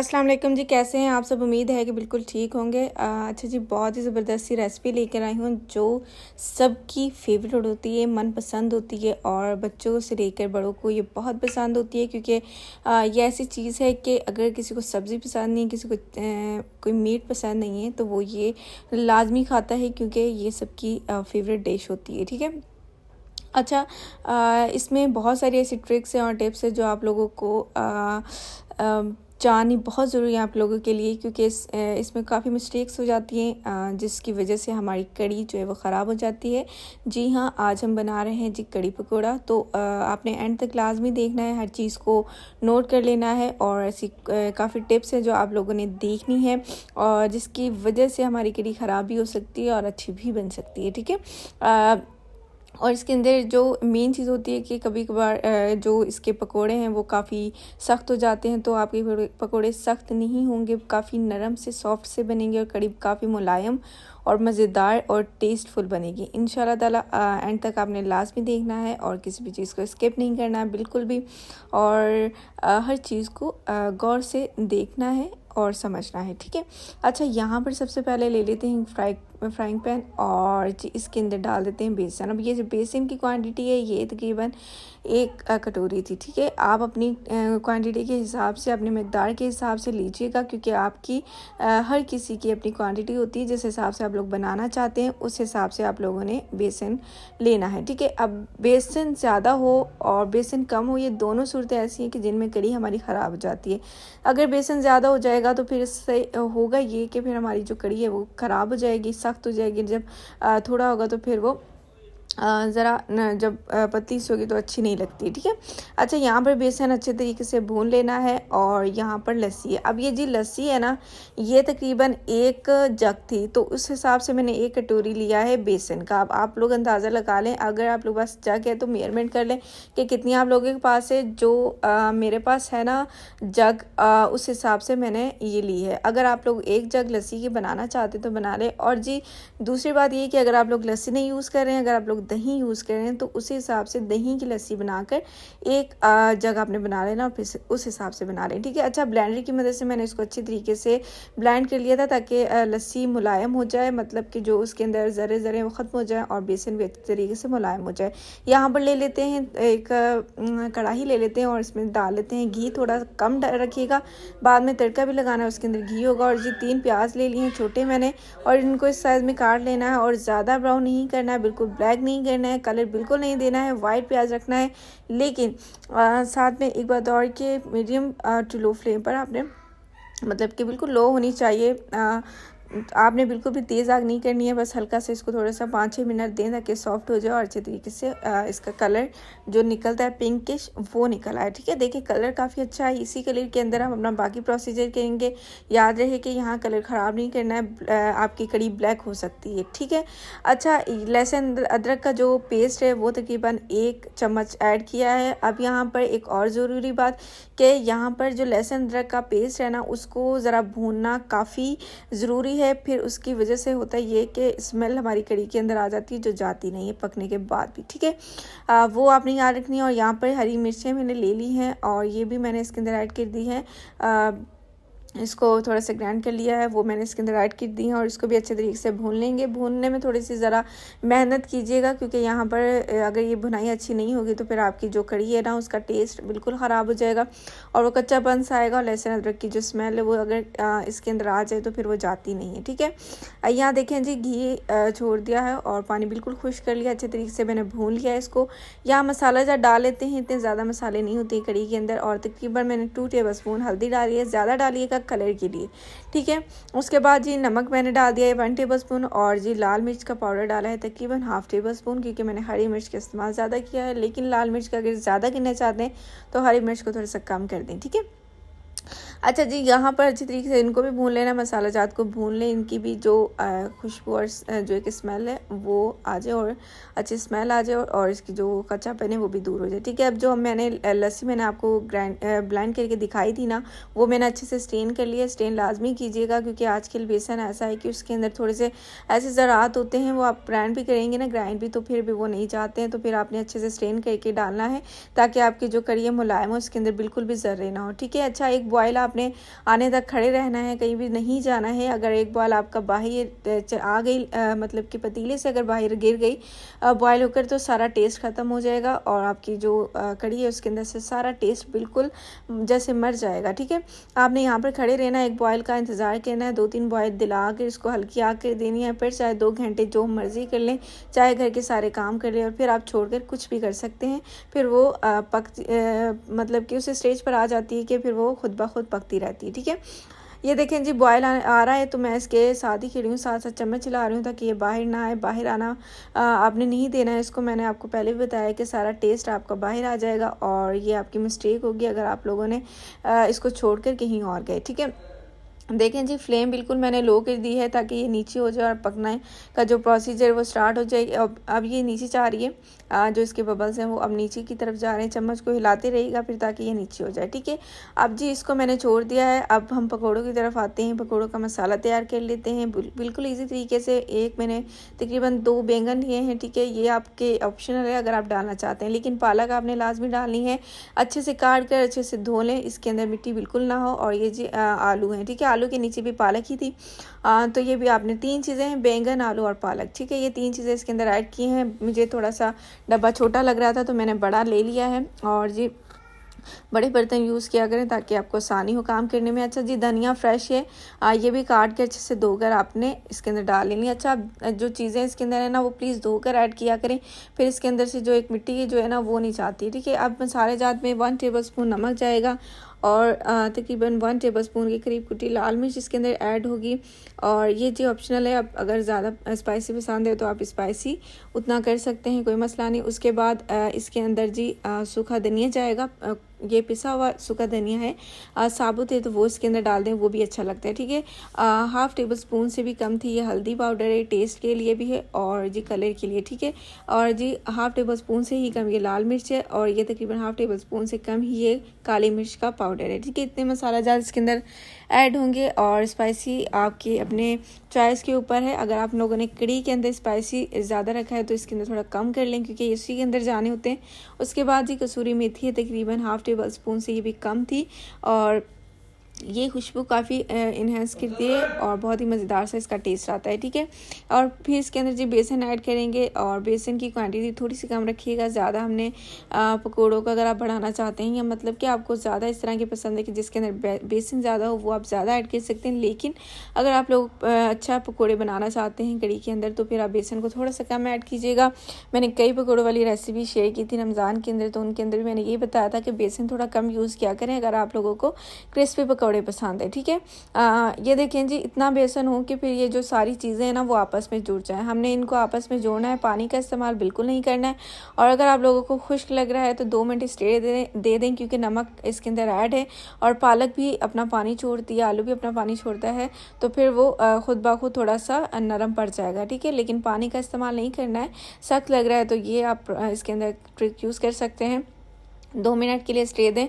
अस्सलाम वालेकुम जी, कैसे हैं आप सब। उम्मीद है कि बिल्कुल ठीक होंगे। अच्छा जी, बहुत ही ज़बरदस्त सी रेसिपी लेकर आई हूँ जो सबकी फेवरेट होती है, मनपसंद होती है और बच्चों से लेकर बड़ों को ये बहुत पसंद होती है क्योंकि ये ऐसी चीज़ है कि अगर किसी को सब्ज़ी पसंद नहीं, किसी को कोई मीट पसंद नहीं है तो वो ये लाजमी खाता है क्योंकि ये सबकी फेवरेट डिश होती है। ठीक है। अच्छा, इसमें बहुत सारी ऐसी ट्रिक्स हैं और टिप्स हैं जो आप लोगों को जाननी बहुत ज़रूरी है आप लोगों के लिए क्योंकि इसमें काफ़ी मिस्टेक्स हो जाती हैं जिसकी वजह से हमारी कड़ी जो है वो ख़राब हो जाती है। जी हाँ, आज हम बना रहे हैं जी कड़ी पकौड़ा। तो आपने एंड तक लाजमी देखना है, हर चीज़ को नोट कर लेना है और ऐसी काफ़ी टिप्स हैं जो आप लोगों ने देखनी है और जिसकी वजह से हमारी कड़ी ख़राब भी हो सकती है और अच्छी भी बन सकती है। ठीक है। और इसके अंदर जो मेन चीज़ होती है कि कभी कभार जो इसके पकोड़े हैं वो काफ़ी सख्त हो जाते हैं, तो आपके पकोड़े सख्त नहीं होंगे, काफ़ी नरम से सॉफ्ट से बनेंगे और कड़ी काफ़ी मुलायम और मज़ेदार और टेस्टफुल बनेगी इंशाल्लाह ताला। एंड तक आपने लाजमी देखना है और किसी भी चीज़ को स्किप नहीं करना है बिल्कुल भी, और हर चीज़ को गौर से देखना है और समझना है। ठीक है। अच्छा, यहाँ पर सबसे पहले ले लेते हैं फ्राइंग पैन और जी इसके अंदर डाल देते हैं बेसन। अब ये जो बेसन की क्वांटिटी है ये तकरीबन 1 कटोरी थी। ठीक है। आप अपनी क्वांटिटी के हिसाब से, अपनी मकदार के हिसाब से लीजिएगा क्योंकि आपकी हर किसी की अपनी क्वांटिटी होती है। जिस हिसाब से आप लोग बनाना चाहते हैं उस हिसाब से आप लोगों ने बेसन लेना है। ठीक है। अब बेसन ज़्यादा हो और बेसन कम हो, ये दोनों सूरतें ऐसी हैं कि जिनमें कड़ी हमारी ख़राब हो जाती है। अगर बेसन ज़्यादा हो जाएगा तो फिर इससे होगा ये कि फिर हमारी जो कड़ी है वो ख़राब हो जाएगी, सख्त हो जाएगी। जब थोड़ा होगा तो फिर वो ज़रा न जब पतली सी होगी तो अच्छी नहीं लगती। ठीक है। अच्छा, यहाँ पर बेसन अच्छे तरीके से भून लेना है और यहाँ पर लस्सी है। अब ये जी लस्सी है ना, ये तकरीबन 1 जग थी, तो उस हिसाब से मैंने 1 कटोरी लिया है बेसन का। अब आप लोग अंदाज़ा लगा लें, अगर आप लोग पास जग है तो मेजरमेंट कर लें कि कितनी आप लोगों के पास है। जो मेरे पास है ना जग, उस हिसाब से मैंने ये ली है। अगर आप लोग 1 जग लस्सी की बनाना चाहते तो बना लें। और जी दूसरी बात ये कि अगर आप लोग लस्सी नहीं यूज़ कर रहे हैं, अगर आप लोग दही यूज़ कर रहे हैं तो उसी हिसाब से दही की लस्सी बनाकर 1 जग आपने बना लेना और फिर उस हिसाब से बना लें। ठीक है। अच्छा, ब्लेंडर की मदद से मैंने इसको अच्छी तरीके से ब्लेंड कर लिया था ताकि लस्सी मुलायम हो जाए, मतलब कि जो उसके अंदर ज़रे ज़रे वो ख़त्म हो जाए और बेसन भी अच्छी तरीके से मुलायम हो जाए। यहाँ पर ले लेते हैं एक कढ़ाई ले लेते हैं और इसमें डाल लेते हैं घी। थोड़ा कम रखिएगा, बाद में तड़का भी लगाना है, उसके अंदर घी होगा। और जी 3 प्याज ले लिए हैं छोटे मैंने, और इनको इस साइज़ में काट लेना है और ज़्यादा ब्राउन नहीं करना है, बिल्कुल ब्लैक नहीं करना है, कलर बिल्कुल नहीं देना है, वाइट प्याज रखना है। लेकिन साथ में एक बात और कि मीडियम टू लो फ्लेम पर आपने, मतलब कि बिल्कुल लो होनी चाहिए, आपने बिल्कुल भी तेज़ आग नहीं करनी है। बस हल्का से इसको थोड़ा सा 5-6 मिनट दें ताकि सॉफ्ट हो जाए और अच्छे तरीके से इसका कलर जो निकलता है पिंकिश वो निकल आए। ठीक है। देखिए कलर काफ़ी अच्छा है। इसी कलर के अंदर हम अपना बाकी प्रोसीजर करेंगे। याद रहे कि यहाँ कलर ख़राब नहीं करना है, आपकी कड़ी ब्लैक हो सकती है। ठीक है। अच्छा, लहसुन अदरक का जो पेस्ट है वो तकरीबन 1 चम्मच ऐड किया है। अब यहाँ पर एक और ज़रूरी बात कि यहाँ पर जो लहसुन अदरक का पेस्ट है ना, उसको ज़रा भूनना काफ़ी ज़रूरी है। फिर उसकी वजह से होता है ये कि स्मेल हमारी कड़ी के अंदर आ जाती है जो जाती नहीं है पकने के बाद भी। ठीक है। वो आपने याद रखनी है। और यहाँ पर हरी मिर्चें मैंने ले ली हैं और ये भी मैंने इसके अंदर ऐड कर दी है। इसको थोड़ा सा ग्राइंड कर लिया है, वो मैंने इसके अंदर ऐड कर दी है और इसको भी अच्छे तरीके से भून लेंगे। भूनने में थोड़ी सी ज़रा मेहनत कीजिएगा क्योंकि यहाँ पर अगर ये भुनाई अच्छी नहीं होगी तो फिर आपकी जो कड़ी है ना उसका टेस्ट बिल्कुल ख़राब हो जाएगा और वो कच्चापन सा आएगा। लहसुन अदरक की जो स्मेल है वो अगर इसके अंदर आ जाए तो फिर वो जाती नहीं है। ठीक है। यहाँ देखें जी घी छोड़ दिया है और पानी बिल्कुल खुश कर लिया, अच्छे तरीके से मैंने भून लिया इसको। यहाँ मसाला ज़रा डाल लेते हैं, इतने ज़्यादा मसाले नहीं होते कड़ी के अंदर। और तकरीबन मैंने 2 टेबल स्पून हल्दी डाली है, ज़्यादा डालिएगा कलर के लिए। ठीक है। उसके बाद जी नमक मैंने डाल दिया है 1 टेबल स्पून और जी लाल मिर्च का पाउडर डाला है तकरीबन ½ टेबल स्पून, क्योंकि मैंने हरी मिर्च का इस्तेमाल ज़्यादा किया है। लेकिन लाल मिर्च का अगर ज़्यादा गिनना चाहते हैं तो हरी मिर्च को थोड़ा सा कम कर दें। ठीक है। अच्छा जी, यहाँ पर अच्छी तरीके से इनको भी भून लेना, मसाला जात को भून लें, इनकी भी जो खुशबू और जो एक स्मेल है वो आ जाए और अच्छी स्मेल आ जाए और इसकी जो कच्चापन है वो भी दूर हो जाए। ठीक है। अब जो मैंने लस्सी मैंने आपको ब्लेंड करके दिखाई थी ना, वो मैंने अच्छे से स्टेन कर लिया। स्टेन लाजमी कीजिएगा क्योंकि आजकल बेसन ऐसा है कि उसके अंदर थोड़े से ऐसे ज़रात होते हैं, वो आप ग्राइंड भी करेंगे ना, ग्राइंड भी, तो फिर भी वो नहीं जाते हैं। तो फिर आपने अच्छे से स्टेन करके डालना है ताकि आपकी जो कड़ी है मुलायम हो, उसके अंदर बिल्कुल भी ज़र्रे ना हो। ठीक है। अच्छा, एक बॉयल आप आपने आने तक खड़े रहना है, कहीं भी नहीं जाना है। अगर एक बॉयल आपका बाहर आ गई मतलब कि पतीले से अगर बाहर गिर गई बॉयल होकर, तो सारा टेस्ट ख़त्म हो जाएगा और आपकी जो कड़ी है उसके अंदर से सारा टेस्ट बिल्कुल जैसे मर जाएगा। ठीक है, आपने यहाँ पर खड़े रहना है, एक बॉयल का इंतज़ार करना है, 2-3 बॉयल दिला कर इसको हल्की आग कर देनी है। फिर चाहे 2 घंटे जो मर्ज़ी कर लें, चाहे घर के सारे काम कर लें, और फिर आप छोड़कर कुछ भी कर सकते हैं। फिर वो मतलब कि उस स्टेज पर आ जाती है कि फिर वो खुद ब खुद पकती रहती है। ठीक है, ये देखें जी बॉयल आ रहा है, तो मैं इसके साथ ही खड़ी हूँ, साथ साथ चम्मच चला रही हूँ ताकि ये बाहर ना आए। बाहर आना आपने नहीं देना है इसको। मैंने आपको पहले भी बताया कि सारा टेस्ट आपका बाहर आ जाएगा और ये आपकी मिस्टेक होगी अगर आप लोगों ने इसको छोड़कर कहीं और गए। ठीक है, देखें जी फ्लेम बिल्कुल मैंने लो कर दी है ताकि ये नीचे हो जाए और पकने का जो प्रोसीजर वो स्टार्ट हो जाए। अब ये नीचे जा रही है, जो इसके बबल्स हैं वो अब नीचे की तरफ जा रहे हैं। चम्मच को हिलाते रहिएगा फिर ताकि ये नीचे हो जाए। ठीक है, अब जी इसको मैंने छोड़ दिया है। अब हम पकौड़ों की तरफ आते हैं। पकौड़ों का मसाला तैयार कर लेते हैं बिल्कुल ईजी तरीके से। एक मैंने तकरीबन 2 बैंगन लिए हैं। ठीक है, ये आपके ऑप्शनल है अगर आप डालना चाहते हैं, लेकिन पालक आपने लाजमी डालनी है। अच्छे से काट कर अच्छे से धो लें, इसके अंदर मिट्टी बिल्कुल ना हो। और ये जी आलू हैं। ठीक है, आलू के नीचे भी पालक ही थी, तो ये भी आपने 3 चीज़ें हैं, बैंगन, आलू और पालक। ठीक है, ये 3 चीज़ें इसके अंदर ऐड की हैं। मुझे थोड़ा सा डब्बा छोटा लग रहा था तो मैंने बड़ा ले लिया है। और जी बड़े बर्तन यूज़ किया करें ताकि आपको आसानी हो काम करने में। अच्छा जी धनिया फ्रेश है, ये भी काट के अच्छे से धोकर आपने इसके अंदर डाल लेनी है। अच्छा, जो चीज़ें इसके अंदर है ना वो प्लीज़ धोकर ऐड किया करें, फिर इसके अंदर से जो एक मिट्टी है जो है ना वो नहीं चाहती। ठीक है, अब मसाले जात में 1 टेबलस्पून नमक जाएगा और तकरीबन 1 टेबलस्पून के करीब कुटी लाल मिर्च इसके अंदर ऐड होगी। और ये जी ऑप्शनल है, अब अगर ज़्यादा स्पाइसी पसंद है तो आप स्पाइसी उतना कर सकते हैं, कोई मसला नहीं। उसके बाद इसके अंदर जी सूखा धनिया जाएगा, ये पिसा हुआ सूखा धनिया है, साबुत है तो वो इसके अंदर डाल दें, वो भी अच्छा लगता है। ठीक है, 1/2 टेबलस्पून से भी कम थी। ये हल्दी पाउडर है, टेस्ट के लिए भी है और जी कलर के लिए। ठीक है, और जी 1/2 टेबलस्पून से ही कम ये लाल मिर्च है और ये तकरीबन 1/2 टेबलस्पून से कम ही ये काली मिर्च का पाउडर है। ठीक है, इतने मसाला जात इसके अंदर ऐड होंगे और स्पाइसी आपके अपने चॉइस के ऊपर है। अगर आप लोगों ने कड़ी के अंदर स्पाइसी ज़्यादा रखा है तो इसके अंदर थोड़ा कम कर लें क्योंकि इसी के अंदर जाने होते हैं। उसके बाद जी कसूरी मेथी है, तकरीबन 1/2 टेबलस्पून से ये भी कम थी और ये खुशबू काफ़ी इन्हेंस करती है और बहुत ही मज़ेदार सा इसका टेस्ट आता है। ठीक है, और फिर इसके अंदर जी बेसन ऐड करेंगे और बेसन की क्वांटिटी थोड़ी सी कम रखिएगा। ज़्यादा हमने पकौड़ों का अगर आप बढ़ाना चाहते हैं या मतलब कि आपको ज़्यादा इस तरह की पसंद है कि जिसके अंदर बेसन ज़्यादा हो, वो आप ज़्यादा ऐड कर सकते हैं। लेकिन अगर आप लोग अच्छा पकौड़े बनाना चाहते हैं कड़ी के अंदर तो फिर आप बेसन को थोड़ा सा कम ऐड कीजिएगा। मैंने कई पकौड़ों वाली रेसिपी शेयर की थी रमज़ान के अंदर, तो उनके अंदर भी मैंने ये बताया था कि बेसन थोड़ा कम यूज़ किया करें अगर आप लोगों को क्रिस्पी पकौड़े पसंद है। ठीक है, ये देखें जी इतना बेसन हो कि फिर ये जो सारी चीज़ें हैं ना वो आपस में जुड़ जाएं। हमने इनको आपस में जोड़ना है, पानी का इस्तेमाल बिल्कुल नहीं करना है। और अगर आप लोगों को खुश्क लग रहा है तो 2 मिनट स्टे दे दें क्योंकि नमक इसके अंदर ऐड है और पालक भी अपना पानी छोड़ती है, आलू भी अपना पानी छोड़ता है, तो फिर वो खुद ब खुद थोड़ा सा नरम पड़ जाएगा। ठीक है, लेकिन पानी का इस्तेमाल नहीं करना है। सख्त लग रहा है तो ये आप इसके अंदर ट्रिक यूज़ कर सकते हैं। 2 मिनट के लिए स्टे दें,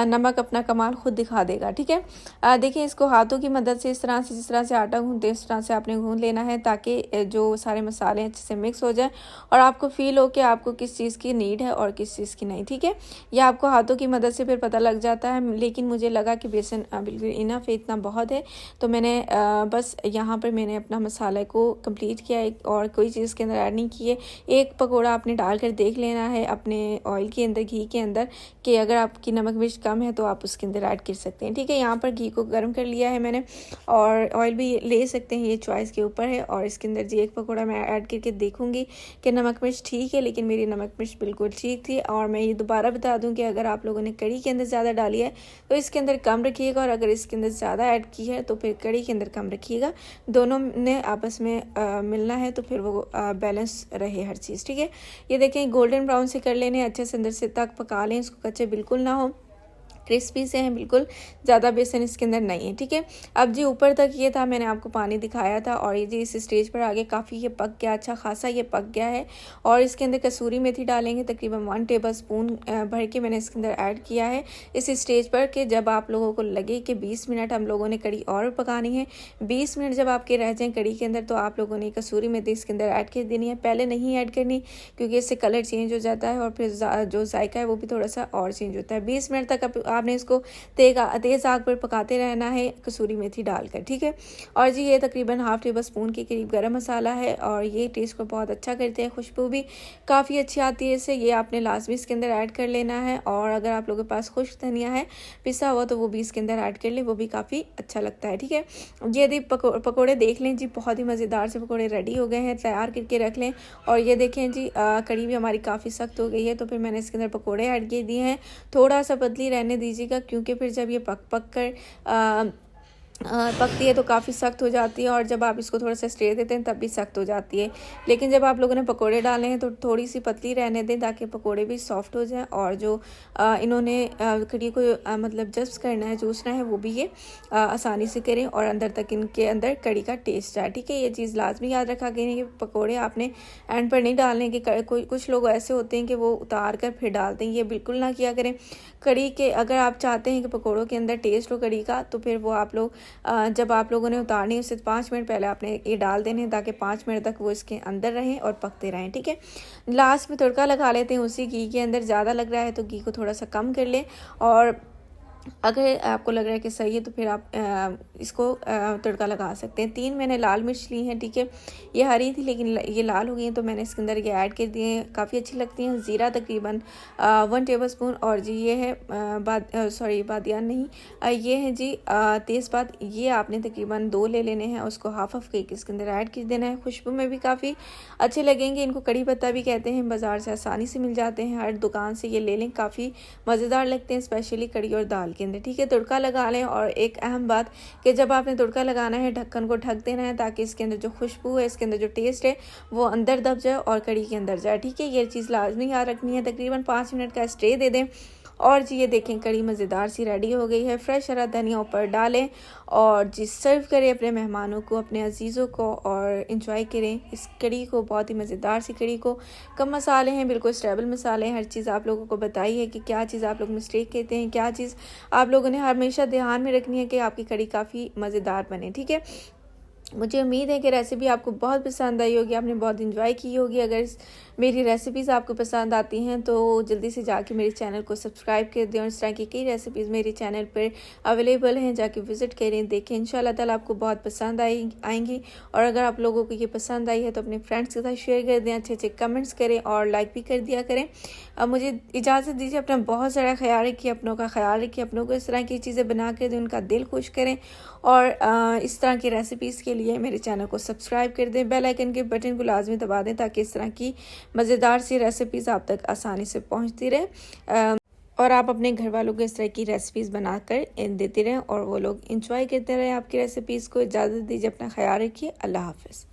नमक अपना कमाल खुद दिखा देगा। ठीक है, देखिए इसको हाथों की मदद से इस तरह से, जिस तरह से आटा गूंथते हैं इस तरह से आपने गूंथ लेना है ताकि जो सारे मसाले अच्छे से मिक्स हो जाए और आपको फील हो कि आपको किस चीज़ की नीड है और किस चीज़ की नहीं। ठीक है, यह आपको हाथों की मदद से फिर पता लग जाता है, लेकिन मुझे लगा कि बेसन बिल्कुल इनफ है, इतना बहुत है, तो मैंने बस यहाँ पर मैंने अपना मसाले को कंप्लीट किया और कोई चीज़ के अंदर ऐड नहीं किए। एक पकौड़ा आपने डाल कर देख लेना है अपने ऑयल के अंदर, घी के अंदर, कि अगर आपकी नमक मिर्च कम है तो आप उसके अंदर ऐड कर सकते हैं। ठीक है, यहाँ पर घी को गर्म कर लिया है मैंने और ऑयल भी ले सकते हैं, ये चॉइस के ऊपर है। और इसके अंदर जी एक पकौड़ा मैं ऐड करके देखूंगी कि नमक मिर्च ठीक है, लेकिन मेरी नमक मिर्च बिल्कुल ठीक थी। और मैं ये दोबारा बता दूं कि अगर आप लोगों ने कड़ी के अंदर ज़्यादा डाली है तो इसके अंदर कम रखिएगा और अगर इसके अंदर ज़्यादा ऐड की है तो फिर कड़ी के अंदर कम रखिएगा। दोनों ने आपस में मिलना है तो फिर वो बैलेंस रहे हर चीज़। ठीक है, ये देखें गोल्डन ब्राउन से कर लेने, अच्छे से अंदर से तक पका लें, इसको कच्चे बिल्कुल ना हो, क्रिस्पी से हैं बिल्कुल, ज़्यादा बेसन इसके अंदर नहीं है। ठीक है, अब जी ऊपर तक ये था, मैंने आपको पानी दिखाया था और ये जी इस स्टेज पर आगे काफ़ी ये पक गया, अच्छा खासा ये पक गया है। और इसके अंदर कसूरी मेथी डालेंगे, तकरीबन 1 टेबलस्पून भर के मैंने इसके अंदर ऐड किया है इस स्टेज पर कि जब आप लोगों को लगे कि 20 मिनट हम लोगों ने कड़ी और पकानी है, 20 मिनट जब आपके रह जाएँ कड़ी के अंदर तो आप लोगों ने कसूरी मेथी इसके अंदर ऐड कर देनी है। पहले नहीं ऐड करनी क्योंकि इससे कलर चेंज हो जाता है और फिर जो जायका है वो भी थोड़ा सा और चेंज होता है। 20 मिनट तक आप आपने इसको तेज़ आग पर पकाते रहना है कसूरी मेथी डालकर, ठीक है। और जी ये तकरीबन हाफ़ टेबल स्पून के करीब गरम मसाला है और ये टेस्ट को बहुत अच्छा करते हैं, खुशबू भी काफ़ी अच्छी आती है इससे। ये आपने लाजमी इसके अंदर ऐड कर लेना है। और अगर आप लोगों के पास खुश्क धनिया है पिसा हुआ तो वो भी इसके अंदर ऐड कर ले, वो भी काफ़ी अच्छा लगता है, ठीक है। ये यदि पकौड़े देख लें जी, बहुत ही मज़ेदार से पकौड़े रेडी हो गए हैं, तैयार करके रख लें। और ये देखें जी कड़ी भी हमारी काफ़ी सख्त हो गई है, तो फिर मैंने इसके अंदर पकौड़े ऐड किए दिए हैं। थोड़ा सा पतली रहने दीजिएगा, क्योंकि फिर जब ये पक कर पकती है तो काफ़ी सख्त हो जाती है, और जब आप इसको थोड़ा सा स्टे देते हैं तब भी सख्त हो जाती है। लेकिन जब आप लोगों ने पकोड़े डाले हैं तो थोड़ी सी पतली रहने दें, ताकि पकोड़े भी सॉफ्ट हो जाएं, और जो इन्होंने कड़ी को मतलब जब्स करना है, चूसना है, वो भी ये आसानी से करें और अंदर तक इनके अंदर कड़ी का टेस्ट जाए, ठीक है। ये चीज़ लाजमी याद रखा कि ये पकोड़े आपने एंड पर नहीं डालने कि कुछ लोग ऐसे होते हैं कि वो उतार कर फिर डालते हैं, ये बिल्कुल ना किया करें। कड़ी के अगर आप चाहते हैं कि पकोड़ों के अंदर टेस्ट हो कड़ी का, तो फिर वो आप लोग जब आप लोगों ने उतारनी है उससे 5 मिनट पहले आपने ये डाल देने, ताकि 5 मिनट तक वो इसके अंदर रहें और पकते रहें, ठीक है। लास्ट में तड़का लगा लेते हैं उसी घी के अंदर। ज़्यादा लग रहा है तो घी को थोड़ा सा कम कर लें, और अगर आपको लग रहा है कि सही है तो फिर आप इसको तड़का लगा सकते हैं। 3 मैंने लाल मिर्च ली हैं, ठीक है। ये हरी थी लेकिन ये लाल हो गई हैं, तो मैंने इसके अंदर ये ऐड कर दिए हैं, काफ़ी अच्छी लगती हैं। ज़ीरा तकरीबन 1 टेबल स्पून, और जी ये है बादियान नहीं, ये है जी तेज़पात, ये आपने तकरीबन 2 ले लेने हैं, उसको हाफ केक इसके अंदर ऐड कर देना है। खुशबू में भी काफ़ी अच्छे लगेंगे। इनको कड़ी पत्ता भी कहते हैं, बाज़ार से आसानी से मिल जाते हैं, हर दुकान से ये ले लें, काफ़ी मज़ेदार लगते हैं, स्पेशली कड़ी और दाल के अंदर, ठीक है। तड़का लगा लें, और एक अहम बात कि जब आपने तड़का लगाना है ढक्कन को ढक देना है, ताकि इसके अंदर जो खुशबू है, इसके अंदर जो टेस्ट है, वो अंदर दब जाए और कड़ी के अंदर जाए, ठीक है। ये चीज़ लाजमी याद रखनी है। तकरीबन 5 मिनट का स्टे दे दें, और जी ये देखें कड़ी मज़ेदार सी रेडी हो गई है। फ्रेश हरा धनिया ऊपर डालें और जी सर्व करें अपने मेहमानों को, अपने अजीज़ों को, और इंजॉय करें इस कड़ी को, बहुत ही मज़ेदार सी कड़ी को। कम मसाले हैं, बिल्कुल स्टेबल मसाले हैं। हर चीज़ आप लोगों को बताई है कि क्या चीज़ आप लोग मिस्टेक कहते हैं, क्या चीज़ आप लोगों ने हमेशा ध्यान में रखनी है कि आपकी कड़ी काफ़ी मज़ेदार बने, ठीक है। मुझे उम्मीद है कि रेसिपी आपको बहुत पसंद आई होगी, आपने बहुत इंजॉय की होगी। अगर मेरी रेसिपीज़ आपको पसंद आती हैं तो जल्दी से जाके मेरे चैनल को सब्सक्राइब कर दें, और इस तरह की कई रेसिपीज़ मेरे चैनल पर अवेलेबल हैं, जाके विज़िट करें, देखें। इंशाल्लाह ताला आपको बहुत पसंद आएंगी। और अगर आप लोगों को ये पसंद आई है तो अपने फ्रेंड्स के साथ शेयर कर दें, अच्छे अच्छे कमेंट्स करें और लाइक भी कर दिया करें। अब मुझे इजाज़त दीजिए, अपना बहुत सारा ख्याल रखिए, अपनों का ख्याल रखिए, अपनों को इस तरह की चीज़ें बना कर दें, उनका दिल खुश करें, और इस तरह की रेसिपीज़ के लिए मेरे चैनल को सब्सक्राइब कर दें। बेल आइकन के बटन को लाजमी दबा दें, ताकि इस तरह की मज़ेदार सी रेसिपीज़ आप तक आसानी से पहुंचती रहे, और आप अपने घर वालों को इस तरह की रेसिपीज़ बनाकर देते रहें, और वो लोग इंजॉय करते रहें आपकी रेसिपीज़ को। इजाज़त दीजिए, अपना ख्याल रखिए। अल्लाह हाफ़िज़।